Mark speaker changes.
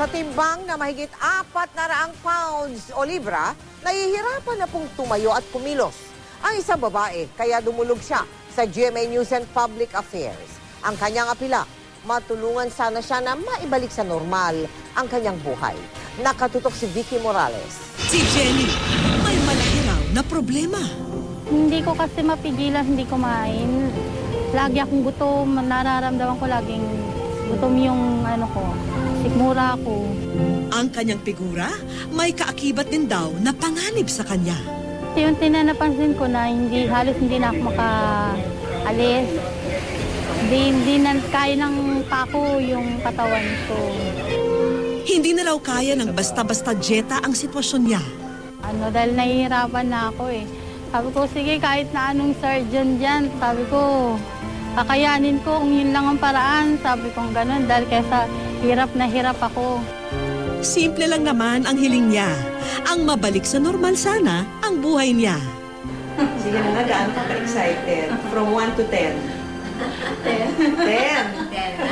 Speaker 1: Sa timbang na mahigit 400 pounds o libra, nahihirapan na pong tumayo at kumilos ang isang babae, kaya dumulog siya sa GMA News and Public Affairs. Ang kanyang apila, matulungan sana siya na maibalik sa normal ang kanyang buhay. Nakatutok si Vicky Morales.
Speaker 2: Si Jenny, may malaki raw na problema.
Speaker 3: Hindi ko kasi mapigilan, hindi kumain. Lagi akong gutom, nararamdaman ko laging gutom yung sikmura ko.
Speaker 2: Ang kanyang figura, may kaakibat din daw na panganib sa kanya.
Speaker 3: Yung napansin ko na halos hindi na ako makaalis. Hindi na kaya ng pako yung katawan ko.
Speaker 2: Hindi na raw kaya ng basta-basta dieta ang sitwasyon niya.
Speaker 3: Dahil nahihirapan na ako eh. Sabi ko, sige, kahit na anong surgeon dyan, sabi ko, kakayanin ko kung yun lang ang paraan. Sabi ko gano'n, dahil kesa hirap na hirap ako.
Speaker 2: Simple lang naman ang hiling niya. Ang mabalik sa normal sana ang buhay niya.
Speaker 1: Sige na nga, gaano ka excited? From 1 to 10? 10. 10?